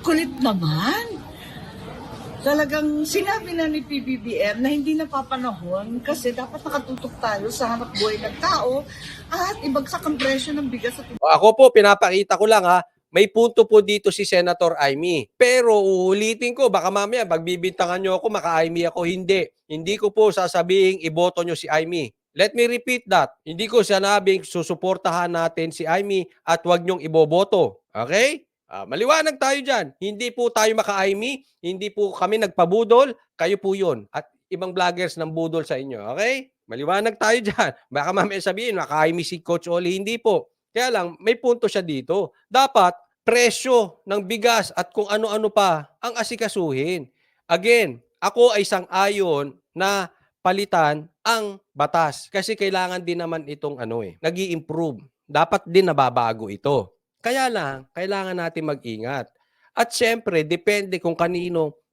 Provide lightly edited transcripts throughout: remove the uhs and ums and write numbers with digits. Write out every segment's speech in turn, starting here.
Kulit naman. Talagang sinabi na ni PBBM na hindi napapanahon kasi dapat nakatutok tayo sa hanap buhay ng tao at ibagsak ang presyo ng bigas at Ako po, pinapakita ko lang ha, may punto po dito si Senator Amy. Pero uulitin ko, baka mamaya pagbibintangan nyo ako, maka-Amy ako. Hindi. Hindi ko po sasabihin iboto nyo si Amy. Let me repeat that. Hindi ko sinabing susuportahan natin si Amy at huwag nyong iboboto. Okay? Maliwanag tayo dyan. Hindi po tayo maka-Amy. Hindi po kami nagpabudol. Kayo po yun. At ibang vloggers ng budol sa inyo. Okay? Maliwanag tayo dyan. Baka mamaya sabihin, maka-Amy si Coach Oli. Hindi po. Kaya lang, may punto siya dito. Dapat, presyo ng bigas at kung ano-ano pa ang asikasuhin. Again, ako ay sang-ayon na palitan ang batas. Kasi kailangan din naman itong nag-i-improve. Dapat din nababago ito. Kaya lang, kailangan natin mag-ingat. At syempre, depende kung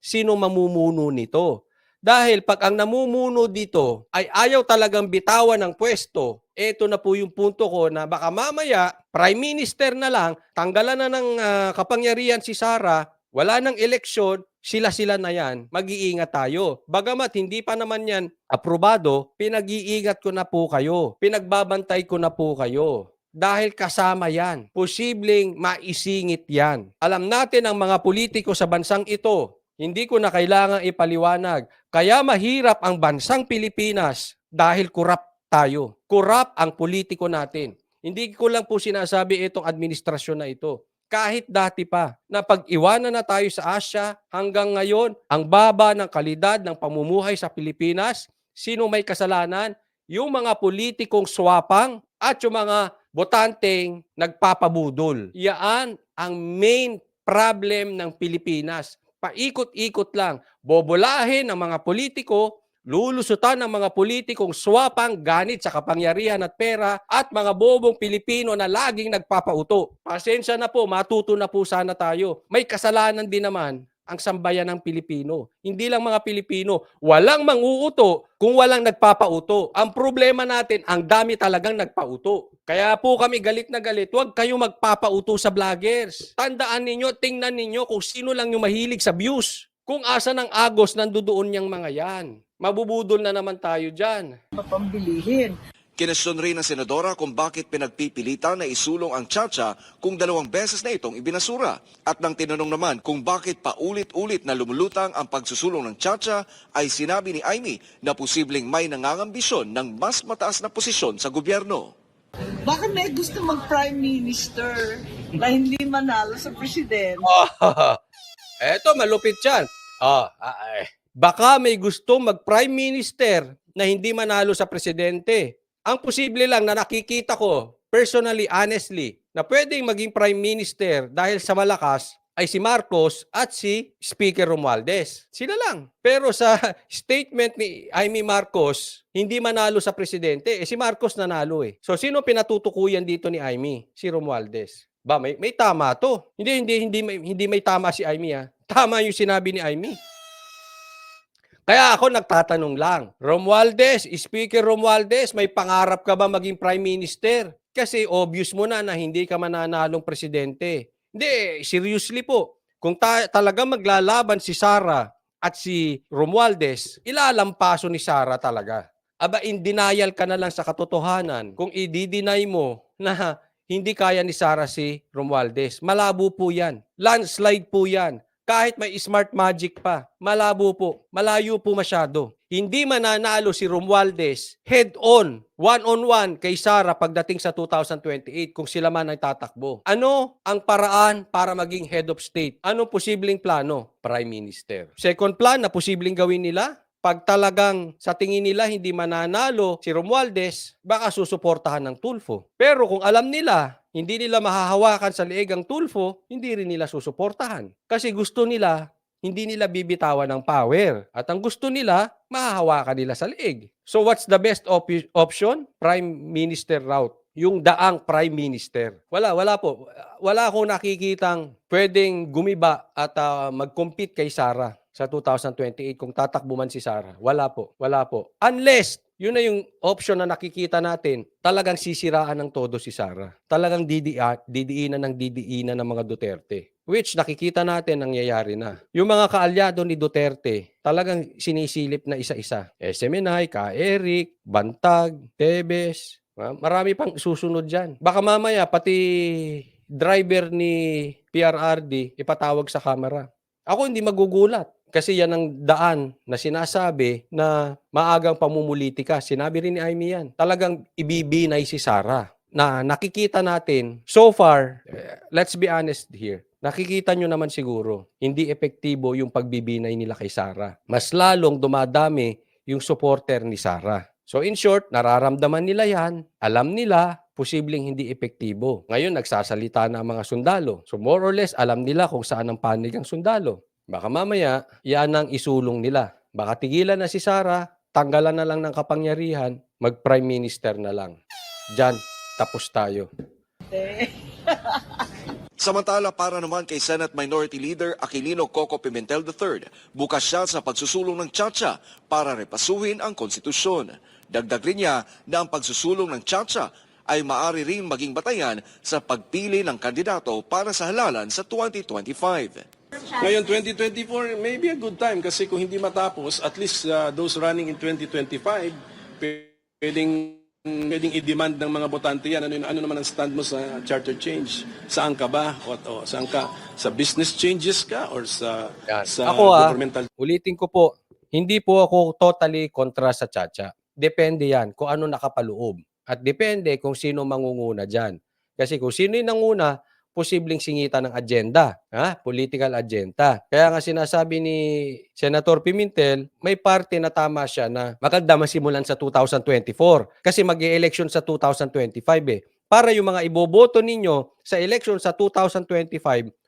sino mamumuno nito. Dahil pag ang namumuno dito ay ayaw talagang bitawan ng pwesto, ito na po yung punto ko na baka mamaya, Prime Minister na lang, tanggalan na ng kapangyarihan si Sara, wala ng eleksyon, sila-sila na yan, mag-iingat tayo. Bagamat hindi pa naman yan aprobado, pinag-iingat ko na po kayo, pinagbabantay ko na po kayo. Dahil kasama yan. Posibleng maisingit yan. Alam natin ang mga politiko sa bansang ito, hindi ko na kailangang ipaliwanag. Kaya mahirap ang bansang Pilipinas dahil corrupt tayo. Corrupt ang politiko natin. Hindi ko lang po sinasabi itong administrasyon na ito. Kahit dati pa, na pag-iwanan na tayo sa Asya, hanggang ngayon, ang baba ng kalidad ng pamumuhay sa Pilipinas, sino may kasalanan? Yung mga politikong swapang at yung mga botanteng nagpapabudol. Yaan ang main problem ng Pilipinas. Paikot-ikot lang. Bobolahin ng mga politiko, lulusutan ng mga politikong swapang ganit sa kapangyarihan at pera at mga bobong Pilipino na laging nagpapauto. Pasensya na po, matuto na po sana tayo. May kasalanan din naman ang sambayan ng Pilipino. Hindi lang mga Pilipino. Walang mang-uuto kung walang nagpapauto. Ang problema natin, ang dami talagang nagpauto. Kaya po kami galit na galit, huwag kayo magpapauto sa vloggers. Tandaan ninyo, tingnan ninyo kung sino lang yung mahilig sa views. Kung asa ng agos, nandoon niyang mga yan. Mabubudol na naman tayo dyan. mapambilihin. Kinestyon rin ng senadora kung bakit pinagpipilitan na isulong ang tsa-tsa kung 2 beses na itong ibinasura. At nang tinanong naman kung bakit paulit-ulit na lumulutang ang pagsusulong ng tsa-tsa, ay sinabi ni Amy na posibleng may nangangambisyon ng mas mataas na posisyon sa gobyerno. Baka may gusto mag-prime minister na hindi manalo sa presidente. Eto, malupit yan. Baka may gusto mag-prime minister na hindi manalo sa presidente. Ang posible lang na nakikita ko, personally, honestly, na pwedeng maging prime minister dahil sa malakas ay si Marcos at si Speaker Romualdez. Sila lang. Pero sa statement ni Amy Marcos, hindi manalo sa presidente, si Marcos nanalo eh. So sino pinatutukuyan dito ni Amy? Si Romualdez. Ba, may tama to. Hindi may tama si Amy ha. Tama yung sinabi ni Amy. Kaya ako nagtatanong lang, Romualdez, Speaker Romualdez, may pangarap ka ba maging Prime Minister? Kasi obvious mo na hindi ka mananalong presidente. Hindi, seriously po. Kung talaga maglalaban si Sara at si Romualdez, ilalampaso ni Sara talaga. Aba, in denial ka na lang sa katotohanan kung i-deny mo na hindi kaya ni Sara si Romualdez. Malabo po yan. Landslide po yan. Kahit may smart magic pa, malabo po, malayo po masyado. Hindi mananalo si Romualdez head-on, one-on-one kay Sara pagdating sa 2028 kung sila man ay tatakbo. Ano ang paraan para maging head of state? Ano posibleng plano? Prime Minister. Second plan na posibleng gawin nila? Pag talagang sa tingin nila hindi mananalo si Romualdez, baka susuportahan ng Tulfo. Pero kung alam nila hindi nila mahahawakan sa leeg ang Tulfo, hindi rin nila susuportahan. Kasi gusto nila, hindi nila bibitawan ng power. At ang gusto nila, mahahawakan nila sa leeg. So what's the best option? Prime Minister route. Yung daang Prime Minister. Wala po. Wala akong nakikitang pwedeng gumiba at mag-compete kay Sara sa 2028 kung tatakbo man si Sara. Wala po. Unless yun na yung option na nakikita natin, talagang sisiraan ng todo si Sara. Talagang didiinan ng mga Duterte. which nakikita natin nangyayari na. Yung mga kaalyado ni Duterte, talagang sinisilip na isa-isa. SMNI, Ka-Eric, Bantag, Tebes, marami pang susunod dyan. Baka mamaya pati driver ni PRRD ipatawag sa kamera. Ako hindi magugulat. Kasi yan ang daan na sinasabi na maagang pamumulitika. Sinabi rin ni Amy yan. Talagang ibibinay si Sara. Na nakikita natin, so far, let's be honest here, nakikita nyo naman siguro, hindi epektibo yung pagbibinay nila kay Sara. Mas lalong dumadami yung supporter ni Sara. So in short, nararamdaman nila yan, alam nila, posibleng hindi epektibo. Ngayon, nagsasalita na ang mga sundalo. So more or less, alam nila kung saan ang panig ang sundalo. Baka mamaya, yan ang isulong nila. Baka tigilan na si Sara, tanggalan na lang ng kapangyarihan, mag-prime minister na lang. Diyan, tapos tayo. Samantala, para naman kay Senate Minority Leader Aquilino Coco Pimentel III, bukas siya sa pagsusulong ng Chacha para repasuhin ang konstitusyon. Dagdag rin niya na ang pagsusulong ng Chacha ay maaari ring maging batayan sa pagpili ng kandidato para sa halalan sa 2025. Ngayon, 2024 may be a good time kasi kung hindi matapos, at least those running in 2025, pwedeng i-demand ng mga botante yan. Ano naman ang stand mo sa charter change? Saan ka ba? O saan ka? Sa business changes ka or sa Ako governmental? Ulitin ko po, hindi po ako totally kontra sa Chacha. Depende yan kung ano nakapaloob. At depende kung sino mangunguna dyan. Kasi kung sino yung nanguna, posibleng singitan ng agenda, political agenda. Kaya nga sinasabi ni Senator Pimentel, may parte na tama siya na maganda masimulan sa 2024 kasi mag-e-election sa 2025 eh. Para yung mga iboboto ninyo sa election sa 2025,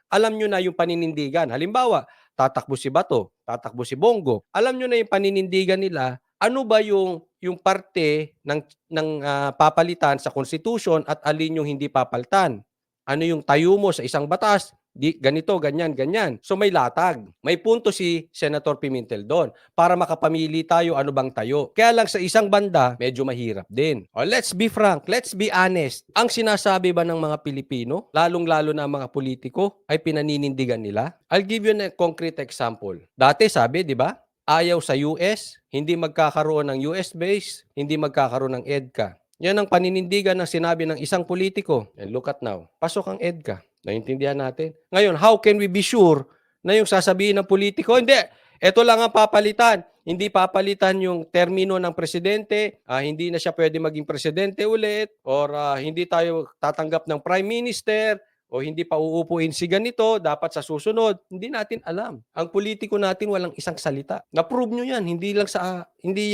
alam nyo na yung paninindigan. Halimbawa, tatakbo si Bato, tatakbo si Bongo. Alam nyo na yung paninindigan nila, ano ba yung parte ng papalitan sa Constitution at alin yung hindi papalitan. Ano yung tayo mo sa isang batas, ganito, ganyan, ganyan. So may latag. May punto si Senator Pimentel doon para makapamili tayo ano bang tayo. Kaya lang sa isang banda, medyo mahirap din. Let's be frank, let's be honest. Ang sinasabi ba ng mga Pilipino, lalong-lalo na mga politiko, ay pinaninindigan nila? I'll give you a concrete example. Dati sabi, di ba? Ayaw sa US, hindi magkakaroon ng US base, hindi magkakaroon ng EDCA. Yan ang paninindigan ng sinabi ng isang politiko. And look at now, pasok ang EDCA. Naintindihan natin. Ngayon, how can we be sure na yung sasabihin ng politiko, hindi, ito lang ang papalitan. Hindi papalitan yung termino ng presidente, hindi na siya pwede maging presidente ulit, or hindi tayo tatanggap ng prime minister, o hindi pa uupuin si ganito, dapat sa susunod. Hindi natin alam. Ang politiko natin walang isang salita. Na-prove nyo yan. Hindi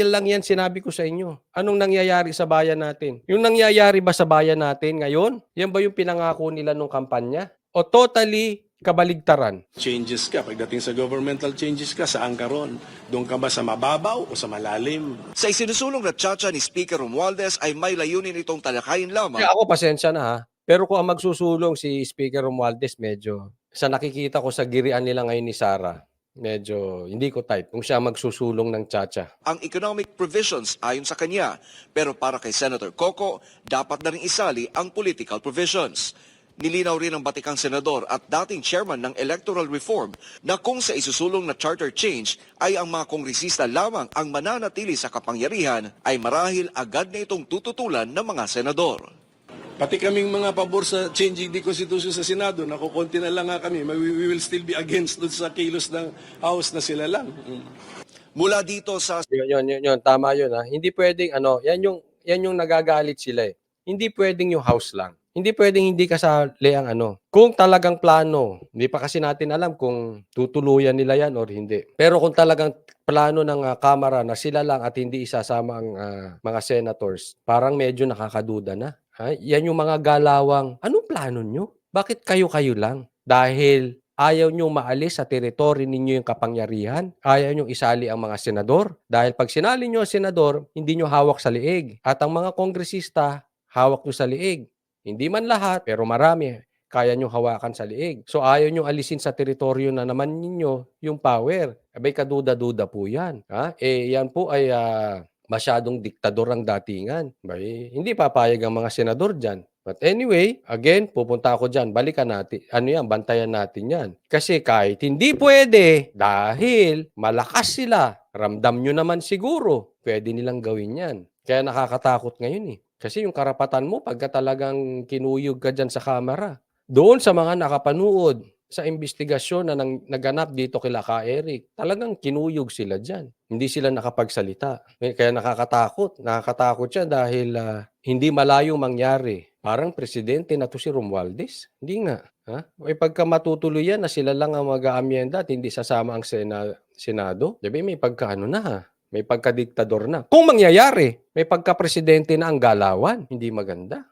lang yan sinabi ko sa inyo. Anong nangyayari sa bayan natin? Yung nangyayari ba sa bayan natin ngayon? Yan ba yung pinangako nila nung kampanya? O totally kabaligtaran? Changes ka, pagdating sa governmental changes ka, saan ka ron? Doon ka ba sa mababaw o sa malalim? Sa isinusulong na Chacha ni Speaker Romualdez ay may layunin itong talakayin lamang. Ako, pasensya na ha. Pero kung ang magsusulong si Speaker Romualdez, medyo sa nakikita ko sa girian nila ngayon ni Sara, medyo hindi ko type kung siya magsusulong ng Chacha. Ang economic provisions ayon sa kanya, pero para kay Senator Coco, dapat na rin isali ang political provisions. Nilinaw rin ng batikang senador at dating chairman ng Electoral Reform na kung sa isusulong na charter change ay ang mga kongresista lamang ang mananatili sa kapangyarihan, ay marahil agad na itong tututulan ng mga senador. Pati kaming mga pabor sa changing the Constitution sa Senado, nakukunti na lang nga kami, we will still be against doon sa kilos ng House na sila lang. Mula dito sa Yun, tama yun ha. Hindi pwedeng yan yung nagagalit sila eh. Hindi pwedeng yung House lang. Hindi pwedeng hindi kasali ang Kung talagang plano, hindi pa kasi natin alam kung tutuluyan nila yan or hindi. Pero kung talagang plano ng Kamara na sila lang at hindi isasama ang mga senators, parang medyo nakakaduda na. Yan yung mga galawang, anong plano nyo? Bakit kayo-kayo lang? Dahil ayaw nyo maalis sa teritoryo ninyo yung kapangyarihan? Ayaw nyo isali ang mga senador? Dahil pag sinali nyo ang senador, hindi nyo hawak sa liig. At ang mga kongresista, hawak nyo sa liig. Hindi man lahat, pero marami, kaya nyo hawakan sa liig. So ayaw nyo alisin sa teritoryo na naman ninyo yung power. Abay, kaduda-duda po yan. Yan po ay masyadong diktador ang datingan. Hindi papayag ang mga senador dyan. But anyway, again, pupunta ako dyan. Balikan natin. Ano yan? Bantayan natin yan. Kasi kahit hindi pwede, dahil malakas sila, ramdam nyo naman siguro, pwede nilang gawin yan. Kaya nakakatakot ngayon eh. Kasi yung karapatan mo, pagka talagang kinuyog ka dyan sa kamera, doon sa mga nakapanood sa investigasyon na naganap dito kila Ka Eric, talagang kinuyog sila dyan. Hindi sila nakapagsalita. Kaya nakakatakot. Nakakatakot siya dahil hindi malayong mangyari. Parang presidente na to si Romualdez. Hindi nga. Ha? May pagka matutuloy yan na sila lang ang mag-aamyenda at hindi sasama ang Senado. Sabi, may pagkaano na ha. May pagkadiktador na. Kung mangyayari, may pagka-presidente na ang galawan. Hindi maganda.